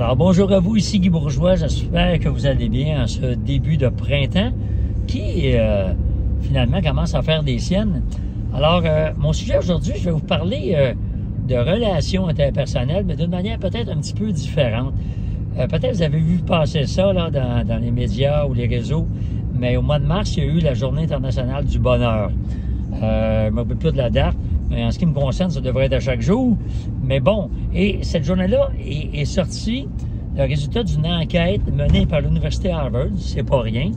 Alors bonjour à vous, ici Guy Bourgeois, j'espère que vous allez bien en ce début de printemps qui finalement commence à faire des siennes. Alors mon sujet aujourd'hui, je vais vous parler de relations interpersonnelles, mais d'une manière peut-être un petit peu différente. Peut-être vous avez vu passer ça là, dans les médias ou les réseaux, mais au mois de mars, il y a eu la Journée internationale du bonheur. Je ne me rappelle plus de la date, mais en ce qui me concerne, ça devrait être à chaque jour. Mais bon, et cette journée-là est sortie le résultat d'une enquête menée par l'Université Harvard, c'est pas rien,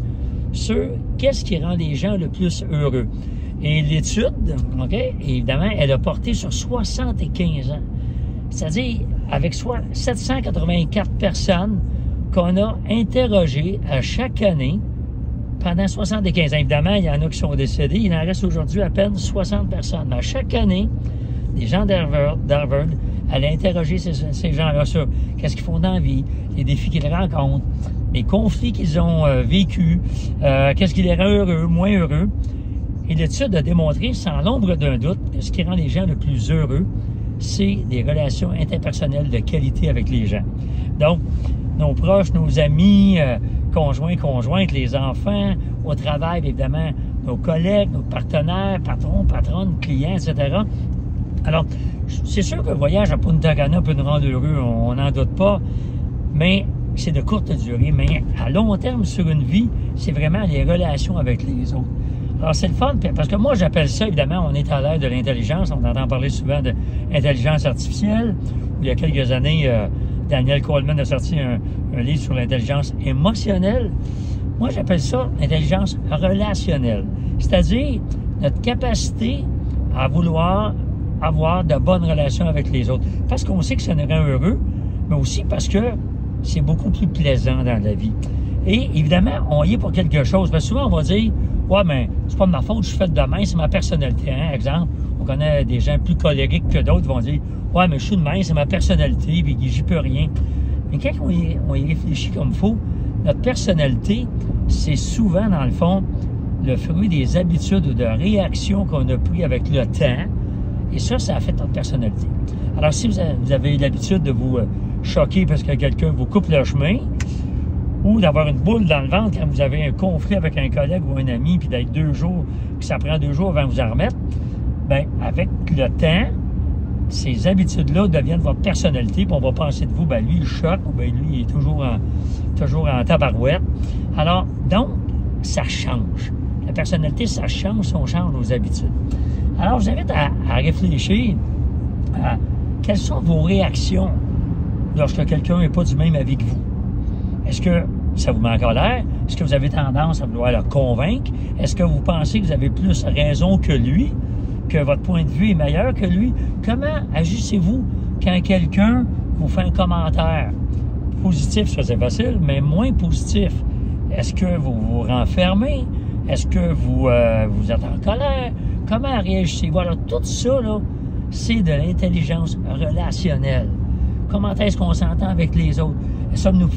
sur qu'est-ce qui rend les gens le plus heureux. Et l'étude, OK, évidemment, elle a porté sur 75 ans. C'est-à-dire avec 784 personnes qu'on a interrogées à chaque année pendant 75 ans. Évidemment, il y en a qui sont décédés. Il en reste aujourd'hui à peine 60 personnes. Mais à chaque année, les gens d'Harvard allaient interroger ces gens-là sur qu'est-ce qu'ils font dans la vie, les défis qu'ils rencontrent, les conflits qu'ils ont vécus, qu'est-ce qui les rend heureux, moins heureux. Et l'étude a démontré, sans l'ombre d'un doute, que ce qui rend les gens le plus heureux, c'est des relations interpersonnelles de qualité avec les gens. Donc, nos proches, nos amis, conjoints, conjointes, les enfants, au travail, évidemment, nos collègues, nos partenaires, patrons, patronnes, clients, etc. Alors, c'est sûr que le voyage à Punta Cana peut nous rendre heureux, on n'en doute pas, mais c'est de courte durée. Mais à long terme, sur une vie, c'est vraiment les relations avec les autres. Alors, c'est le fun, parce que moi, j'appelle ça, évidemment, on est à l'ère de l'intelligence. On entend parler souvent d'intelligence artificielle. Il y a quelques années, Daniel Coleman a sorti un livre sur l'intelligence émotionnelle. Moi, j'appelle ça l'intelligence relationnelle. C'est-à-dire notre capacité à vouloir avoir de bonnes relations avec les autres. Parce qu'on sait que ça nous rend heureux, mais aussi parce que c'est beaucoup plus plaisant dans la vie. Et évidemment, on y est pour quelque chose. Parce que souvent, on va dire, ouais, mais c'est pas de ma faute, je suis fait de même, c'est ma personnalité. Hein? Exemple, on connaît des gens plus colériques que d'autres qui vont dire, ouais, mais je suis de même, c'est ma personnalité, puis j'y peux rien. Mais quand on y réfléchit comme il faut, notre personnalité, c'est souvent, dans le fond, le fruit des habitudes ou de réactions qu'on a prises avec le temps. Et ça affecte notre personnalité. Alors, si vous avez l'habitude de vous choquer parce que quelqu'un vous coupe le chemin, ou d'avoir une boule dans le ventre quand vous avez un conflit avec un collègue ou un ami, puis d'être 2 jours, que ça prend 2 jours avant de vous en remettre, bien, avec le temps, ces habitudes-là deviennent votre personnalité, puis on va penser de vous, ben lui, il choque, ou ben lui, il est toujours en tabarouette. Alors, donc, ça change. La personnalité, ça change si on change nos habitudes. Alors, je vous invite à réfléchir à quelles sont vos réactions lorsque quelqu'un n'est pas du même avis que vous. Est-ce que ça vous met en colère? Est-ce que vous avez tendance à vouloir le convaincre? Est-ce que vous pensez que vous avez plus raison que lui? Que votre point de vue est meilleur que lui? Comment agissez-vous quand quelqu'un vous fait un commentaire? Positif, ça c'est facile, mais moins positif. Est-ce que vous vous renfermez? Est-ce que vous êtes en colère? Comment réagissez-vous? Alors, tout ça, là, c'est de l'intelligence relationnelle. Comment est-ce qu'on s'entend avec les autres? Sommes-nous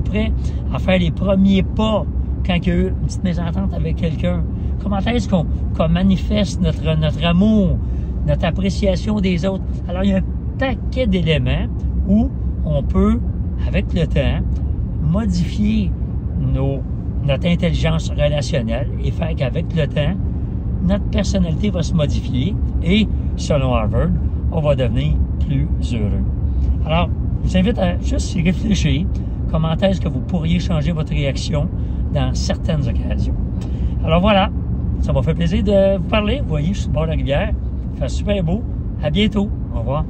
prêts à faire les premiers pas quand il y a eu une petite mésentente avec quelqu'un? Comment est-ce qu'on manifeste notre amour, notre appréciation des autres? Alors, il y a un paquet d'éléments où on peut, avec le temps, modifier notre intelligence relationnelle et faire qu'avec le temps, notre personnalité va se modifier et, selon Harvard, on va devenir plus heureux. Alors, je vous invite à juste y réfléchir comment est-ce que vous pourriez changer votre réaction dans certaines occasions. Alors voilà, ça m'a fait plaisir de vous parler. Vous voyez, je suis sur le bord de la rivière. Il fait super beau. À bientôt. Au revoir.